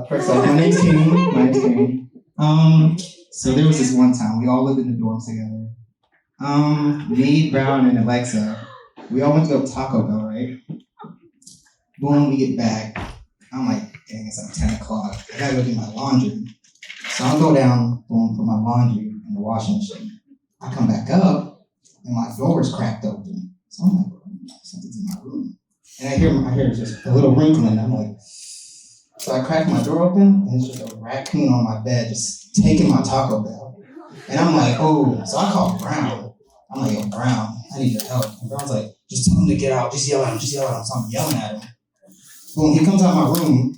First off, my name's Kenny. So there was this one time, we all lived in the dorms together. Me, Brown, and Alexa, we all went to go Taco Bell, right? Boom, we get back. I'm like, dang, it's like 10 o'clock. I gotta go do my laundry. So I'll go down, boom, put my laundry in the washing machine. I come back up, and my door's cracked open. So I'm like, something's in my room. And I hear just a little wrinkling. I'm like, so I crack my door open, and it's just a raccoon on my bed, just taking my Taco Bell. And I'm like, oh, so I call Brown. I'm like, yo, Brown, I need your help. And Brown's like, just tell him to get out, just yell at him. So I'm yelling at him. Boom, he comes out of my room,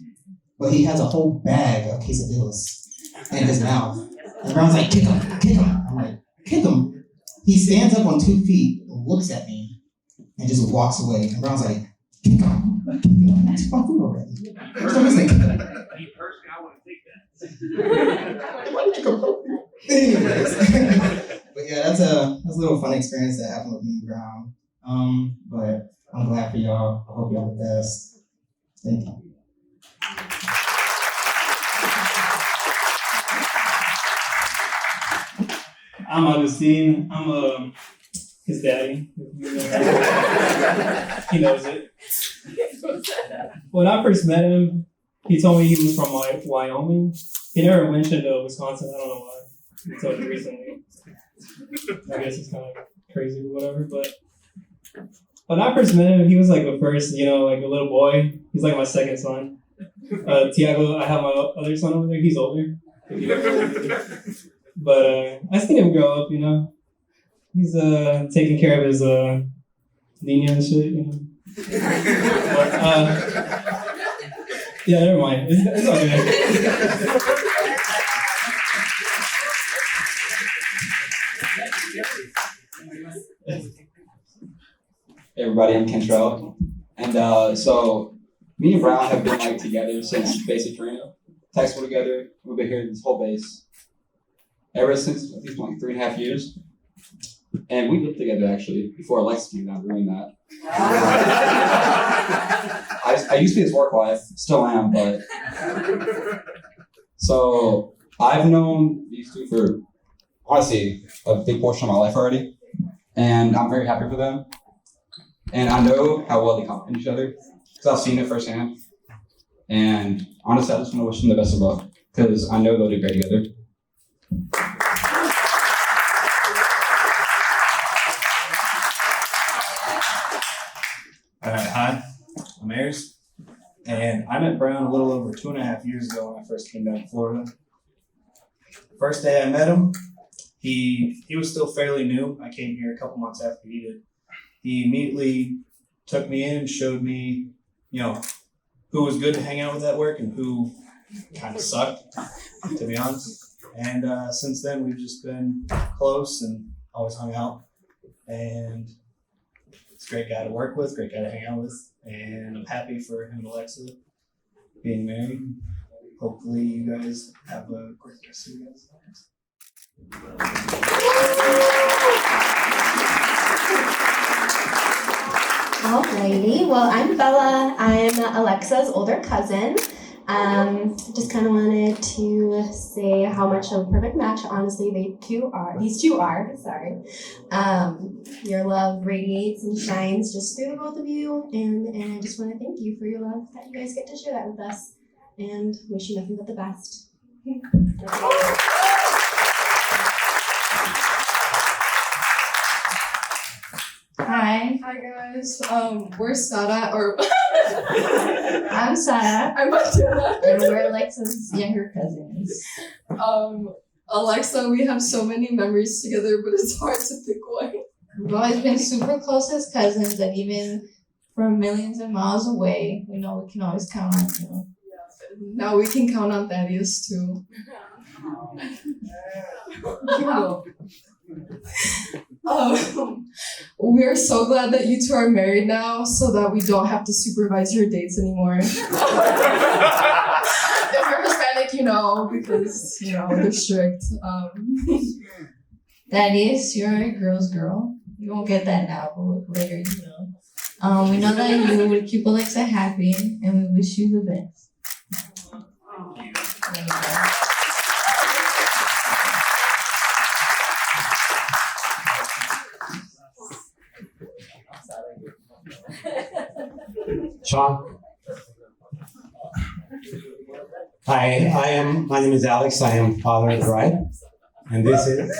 but he has a whole bag of quesadillas in his mouth. And Brown's like, kick him. I'm like, kick him? He stands up on 2 feet, looks at me, and just walks away. And Brown's like, kick him. I took my food already. So he's like, You personally, I want to take that. anyways. But yeah, that's a little fun experience that happened with me and Brown. But I'm glad for y'all. I hope y'all the best. Thank you. I'm Augustine. I'm his daddy. He knows it. When I first met him, he told me he was from Wyoming. He never mentioned Wisconsin. I don't know why. He told me recently. I guess it's kind of crazy or whatever. But when I first met him, he was like the first, like a little boy. He's like my second son. Tiago, I have my other son over there. He's older. But I seen him grow up, He's taking care of his Nina and shit, But, yeah, never mind. It's all good. Hey everybody, I'm Kentrell. And so me and Brown have been together since basic training. Textbook together. We've been here this whole base ever since I think it's 3.5 years. And we lived together actually before Alexa came down doing that. I used to be his work wife, still am, but so I've known these two for honestly a big portion of my life already. And I'm very happy for them. And I know how well they complement each other because I've seen it firsthand. And honestly, I just want to wish them the best of luck because I know they'll do great together. All right, hi, I'm Ayers, and I met Brown a little over 2.5 years ago when I first came down to Florida. First day I met him, he was still fairly new. I came here a couple months after he did. He immediately took me in, showed me, who was good to hang out with at work and who kind of sucked, to be honest. And since then, we've just been close and always hung out. And it's a great guy to work with, great guy to hang out with. And I'm happy for him and Alexa being married. Hopefully you guys have a great rest of your guys' lives. Alrighty, well, I'm Bella. I'm Alexa's older cousin. Just kind of wanted to say how much of a perfect match, honestly, these two are, sorry. Your love radiates and shines just through the both of you, and I just want to thank you for your love that you guys get to share that with us, and wish you nothing but the best. Hi guys. We're Sada, I'm Sada. I'm Matilda. And we're Alexa's younger cousins. Alexa, we have so many memories together, but it's hard to pick one. We've always been super close as cousins, and even from millions of miles away, we know we can always count on you. Now we can count on Thaddeus too. We're so glad that you two are married now so that we don't have to supervise your dates anymore. If you're Hispanic, because, they're strict. Thaddeus, you're a girl's girl. You won't get that now, but later you will. We know that you would keep Alexa happy, and we wish you the best. Sean. Hi, my name is Alex. I am father of the bride. And this is?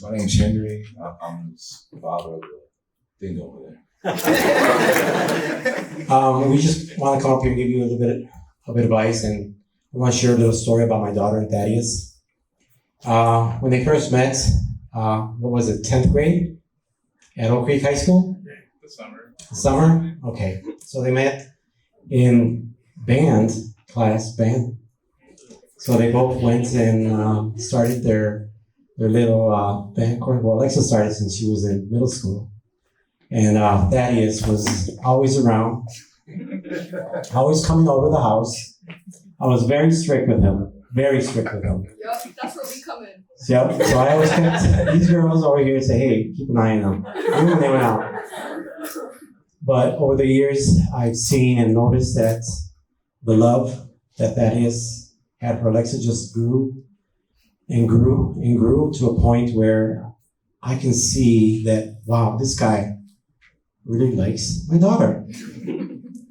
My name is Henry. I'm the father of the thing over there. We just want to come up here and give you a little bit of advice, and I want to share a little story about my daughter and Thaddeus. When they first met, what was it, 10th grade at Oak Creek High School? The summer. Summer? Okay. So they met in band. So they both went and started their little band course. Well, Alexa started since she was in middle school. And Thaddeus was always around, always coming over the house. I was very strict with him. Yep, that's where we come in. Yep. So I always kept these girls over here and say, hey, keep an eye on them, even when they went out. But over the years, I've seen and noticed that the love that Thaddeus had for Alexa just grew and grew and grew to a point where I can see that, wow, this guy really likes my daughter.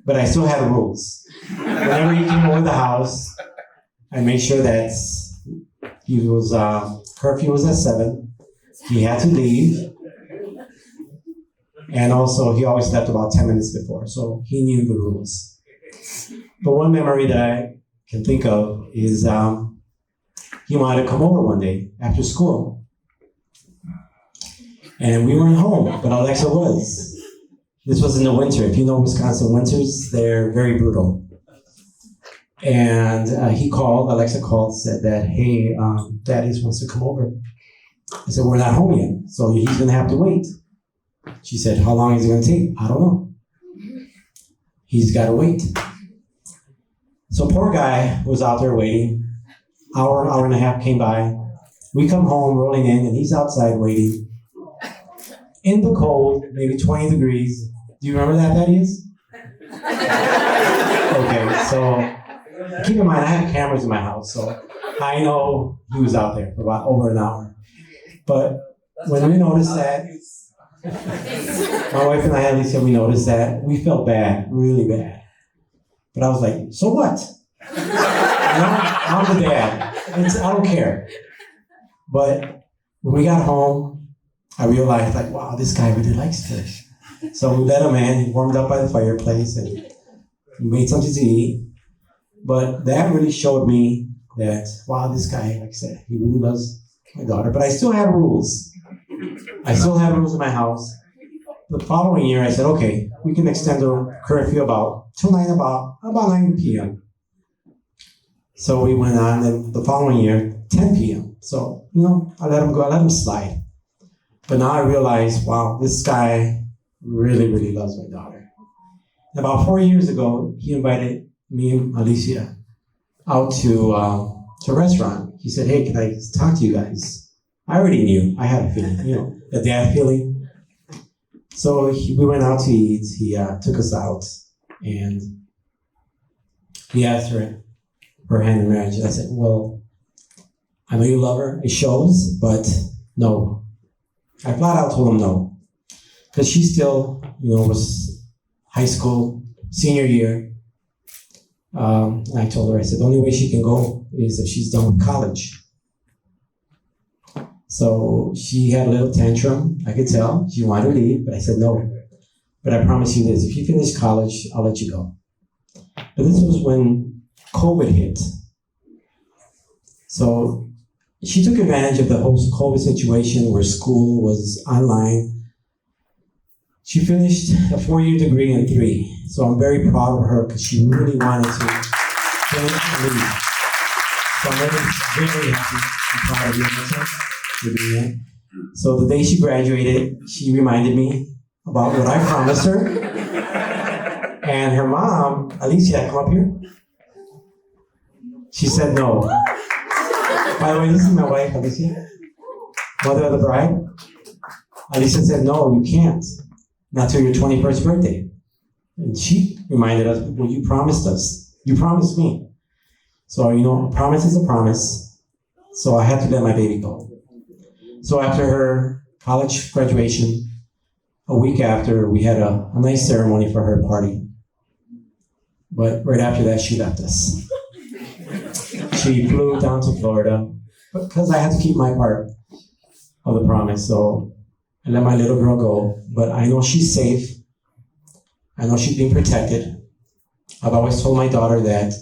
But I still had rules. Whenever he came over the house, I made sure that he was, curfew was at 7. He had to leave. And also, he always left about 10 minutes before, so he knew the rules. But one memory that I can think of is he wanted to come over one day after school. And we weren't home, but Alexa was. This was in the winter. If you know Wisconsin winters, they're very brutal. And he called, Alexa called, said that, hey, Thaddeus wants to come over. I said, we're not home yet, so he's gonna have to wait. She said, how long is it gonna take? I don't know. He's gotta wait. So poor guy was out there waiting. Hour and a half came by. We come home rolling in, and he's outside waiting. In the cold, maybe 20 degrees. Do you remember that, Thaddeus? Okay, so keep in mind, I have cameras in my house, so I know he was out there for about over an hour. But when we noticed that, my wife and I, at least, we noticed that, we felt bad, really bad. But I was like, so what? I'm the dad. I don't care. But when we got home, I realized, like, wow, this guy really likes fish. So we let him in. He warmed up by the fireplace and we made something to eat. But that really showed me that, wow, this guy, like I said, he really loves my daughter. But I still have rules. I still have rules in my house. The following year, I said, okay, we can extend the curfew till about 9 p.m. So we went on, and the following year, 10 p.m. So, I let him go, I let him slide. But now I realize, wow, this guy really, really loves my daughter. And about 4 years ago, he invited me and Alicia out to a restaurant. He said, hey, can I talk to you guys? I already knew. I had a feeling, the dad feeling. So we went out to eat. He took us out, and he asked her hand in marriage. And I said, well, I know you love her. It shows, but no. I flat out told him no. Because she still, was high school, senior year. And I told her, I said, the only way she can go is if she's done with college. So she had a little tantrum, I could tell. She wanted to leave, but I said no. But I promise you this, if you finish college, I'll let you go. But this was when COVID hit. So she took advantage of the whole COVID situation where school was online. She finished a 4-year degree in 3. So I'm very proud of her because she really wanted to finish and leave. So I'm very happy and proud of you. So the day she graduated, she reminded me about what I promised her. And her mom, Alicia, come up here. She said no. By the way, this is my wife, Alicia, mother of the bride. Alicia said, no, you can't. Not till your 21st birthday. And she reminded us, well, you promised us. You promised me. So, you know, a promise is a promise. So I had to let my baby go. So after her college graduation, a week after, we had a nice ceremony for her party. But right after that, she left us. She flew down to Florida because I had to keep my part of the promise. So I let my little girl go, but I know she's safe. I know she's being protected. I've always told my daughter that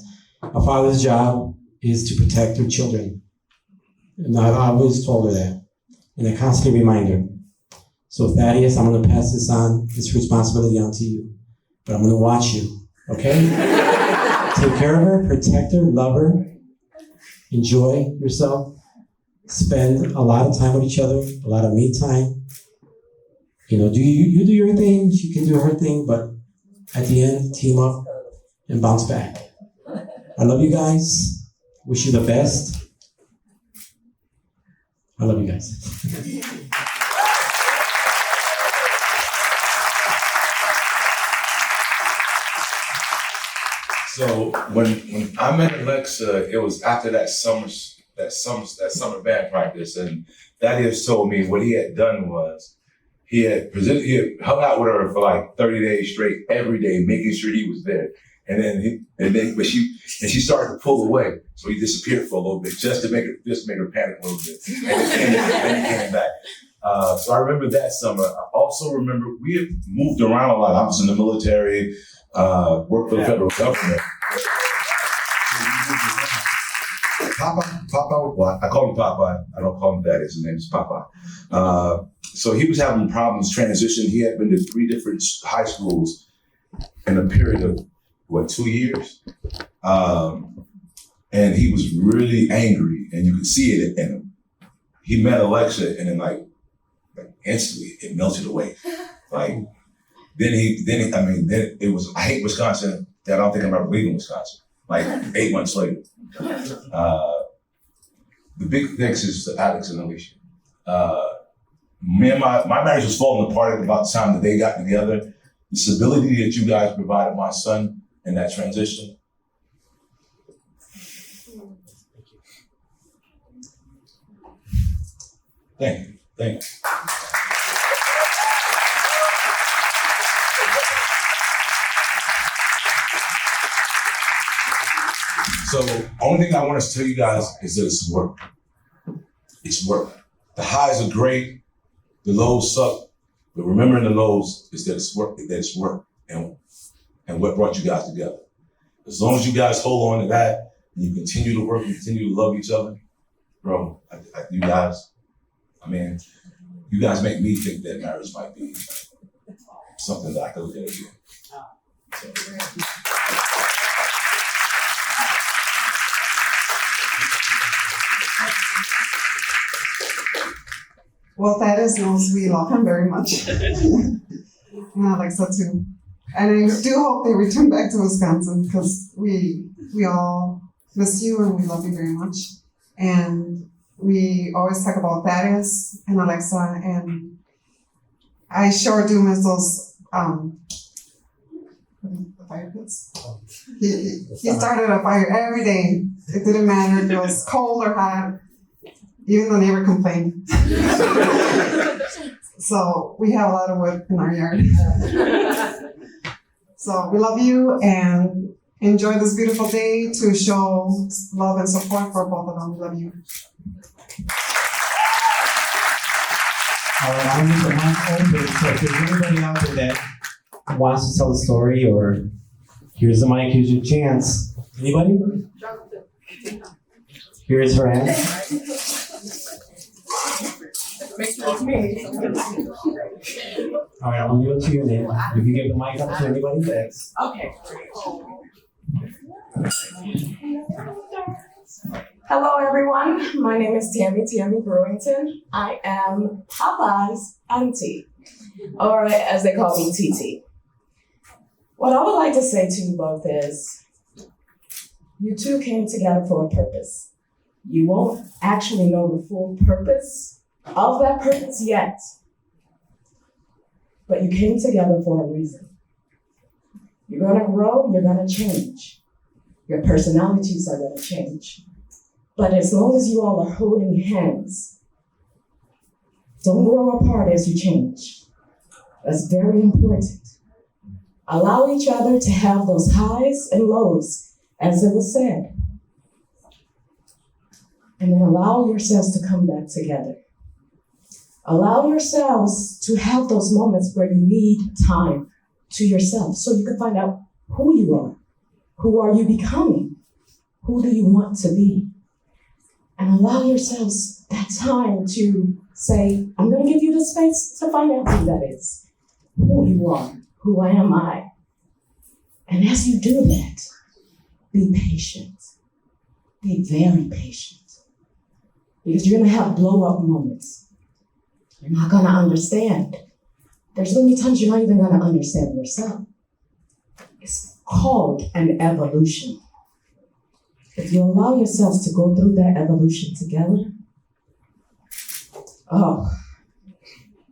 a father's job is to protect their children. And I've always told her that. And I constantly remind her. So Thaddeus, I'm gonna pass this responsibility on to you. But I'm gonna watch you, okay? Take care of her, protect her, love her, enjoy yourself, spend a lot of time with each other, a lot of me time. You know, you do your thing, she can do her thing, but at the end, team up and bounce back. I love you guys. Wish you the best. I love you guys. So when I met Alexa, it was after that summer band practice, and Thaddeus told me what he had done was he had hung out with her for like 30 days straight, every day, making sure he was there. But she started to pull away, so he disappeared for a little bit just to make her panic a little bit, and then he came back. So I remember that summer. I also remember we had moved around a lot. I was in the military, worked for the federal government. Papa, well, I call him Papa. I don't call him that. His name is Papa. So he was having problems transitioning. He had been to 3 different high schools in a period of 2 years, and he was really angry, and you could see it in him. He met Alexa, and then like instantly it melted away. Like then it was, I hate Wisconsin. I don't think I'm ever leaving Wisconsin. Like 8 months later, the big things is Alex and Alicia. Me and my marriage was falling apart at about the time that they got together. The stability that you guys provided my son in that transition. Thank you. So, only thing I want to tell you guys is that it's work. It's work. The highs are great, the lows suck, but remembering the lows is that it's work, and what brought you guys together. As long as you guys hold on to that, and you continue to work, and continue to love each other, bro, you guys make me think that marriage might be something that I could look at again. So. Well, Thaddeus knows we love him very much. And Alexa too. And I do hope they return back to Wisconsin because we all miss you and we love you very much. And we always talk about Thaddeus and Alexa, and I sure do miss those fire pits. He started a fire every day. It didn't matter if it was cold or hot. Even the neighbor complained. So we have a lot of wood in our yard. So we love you and enjoy this beautiful day to show love and support for both of them. We love you. All right, I'm going to mic open, so if there's anybody out there that wants to tell a story, or here's the mic, here's your chance. Anybody? Here's her hand. All right, I'm going to give it to your name. You can give the mic up to anybody next. Okay. Hello, everyone. My name is Tammy Brewington. I am Papa's auntie, or as they call me, TT. What I would like to say to you both is, you two came together for a purpose. You won't actually know the full purpose of that purpose yet, but you came together for a reason. You're gonna grow, you're gonna change. Your personalities are gonna change. But as long as you all are holding hands, don't grow apart as you change. That's very important. Allow each other to have those highs and lows, as it was said. And then allow yourselves to come back together. Allow yourselves to have those moments where you need time to yourself so you can find out who you are. Who are you becoming? Who do you want to be? And allow yourselves that time to say, I'm going to give you the space to find out who that is. Who you are. Who am I? And as you do that, be patient. Be very patient. Because you're going to have blow-up moments. You're not going to understand. There's going to be times you're not even going to understand yourself. It's called an evolution. If you allow yourselves to go through that evolution together,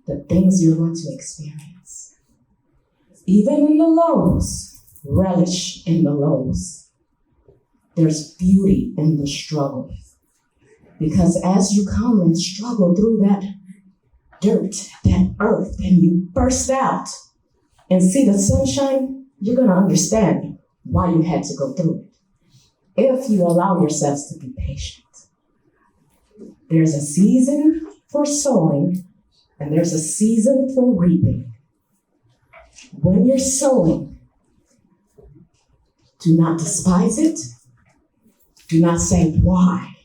the things you're going to experience. Even in the lows, relish in the lows. There's beauty in the struggle. Because as you come and struggle through that dirt, that earth, and you burst out and see the sunshine, you're going to understand why you had to go through it. If you allow yourselves to be patient. There's a season for sowing, and there's a season for reaping. When you're sowing, do not despise it. Do not say why.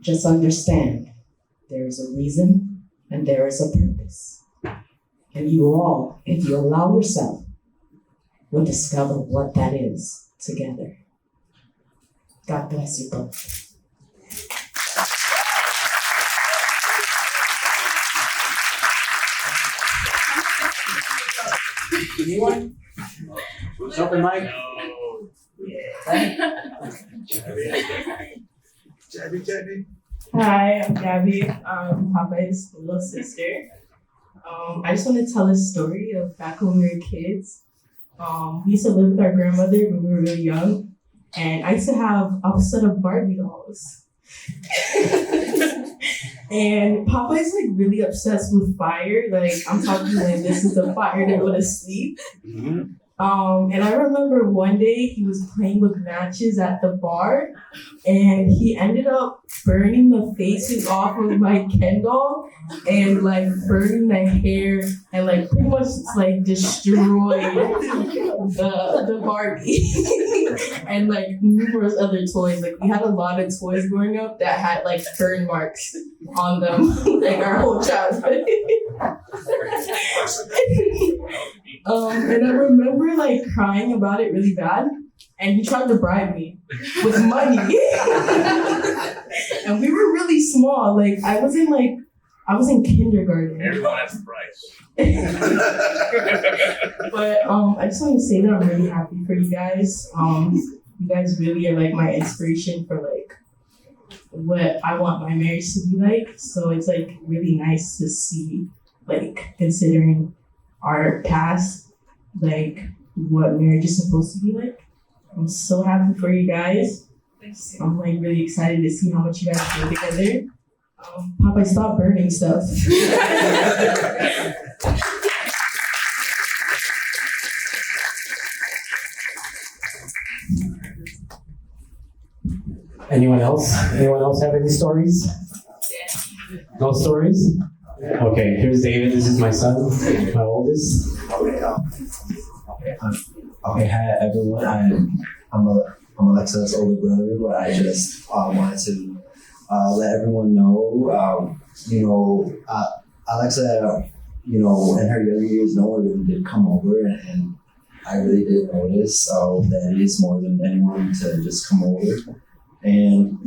Just understand there is a reason and there is a purpose. And you all, if you allow yourself, will discover what that is together. God bless you both. Anyone? Something like? Jabby. Hi, I'm Gabby. I'm Papa's little sister. I just want to tell a story of back when we were kids. We used to live with our grandmother when we were really young, and I used to have a set of Barbie dolls. And Papa is like really obsessed with fire. Like I'm talking like this is the fire to go to sleep. And I remember one day he was playing with matches at the bar, and he ended up burning the faces off of my Ken doll and like burning the hair and like pretty much like destroyed the Barbie and like numerous other toys. Like we had a lot of toys growing up that had like burn marks on them like our whole childhood. And I remember like crying about it really bad, and he tried to bribe me with money. And we were really small. Like I was in kindergarten. Everyone has a price. But I just want to say that I'm really happy for you guys. You guys really are like my inspiration for like what I want my marriage to be like. So it's like really nice to see, like considering our past, like what marriage is supposed to be like. I'm so happy for you guys. I'm like really excited to see how much you guys do together. Papa, stop burning stuff. Anyone else? Anyone else have any stories? No stories? Okay, here's David. This is my son, my oldest. Okay, hi everyone. I'm Alexa's older brother, but I just wanted to let everyone know, Alexa, in her younger years, no one really did come over, and I really did notice that it is more than anyone to just come over. And,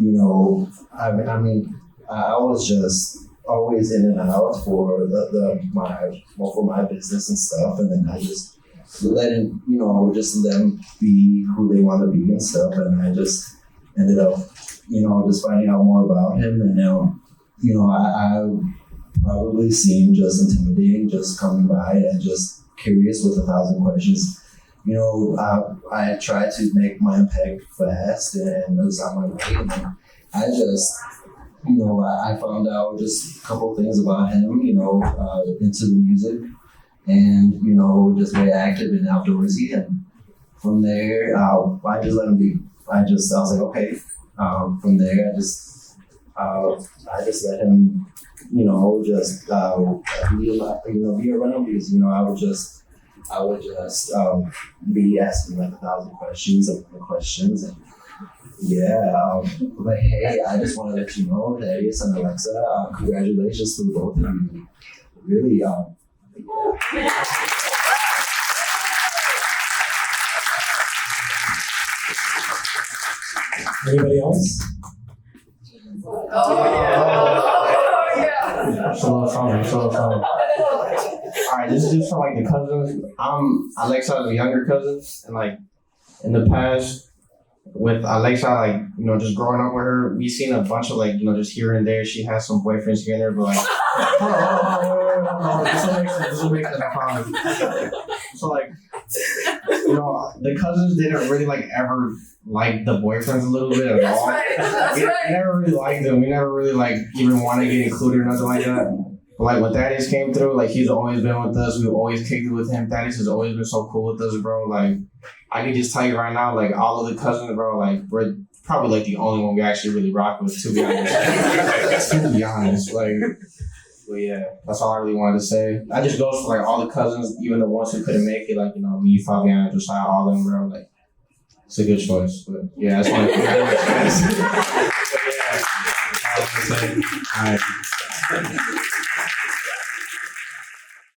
I was just always in and out for for my business and stuff, and then I just let them be who they want to be and stuff, and I just ended up, just finding out more about him, and now, I probably seemed just intimidating, just coming by and just curious with 1,000 questions, I tried to make my impact fast and it was on my way. And then I just, I found out just a couple things about him, into the music and, just very active and outdoorsy. And from there, I just let him be. I was like, okay. From there, I just let him, be around because, I would just be asking like 1,000 questions, and but hey, I just want to let you know, Thaddeus and Alexa, congratulations to both of you. Really, Anybody else? So alright, this is just for like the cousins. Alexa has a younger cousin, and like in the past with Alexa, like, just growing up with her, we've seen a bunch of like, just here and there. She has some boyfriends here and there, but like this will make sense, I promise. So like, the cousins didn't really like ever like the boyfriends a little bit at all. That's We never really liked them. We never really like even want to get included or nothing like that. But like when Thaddeus came through, like he's always been with us. We've always kicked it with him. Thaddeus has always been so cool with us, bro. Like I can just tell you right now, like all of the cousins, bro, like we're probably like the only one we actually really rock with, to be honest. To be honest, like. But yeah, that's all I really wanted to say. That just goes for like all the cousins, even the ones who couldn't make it, like me, Fabian, Josiah, all of them, bro. Like it's a good choice. But yeah, that's one. But yeah, all I want to say. All right.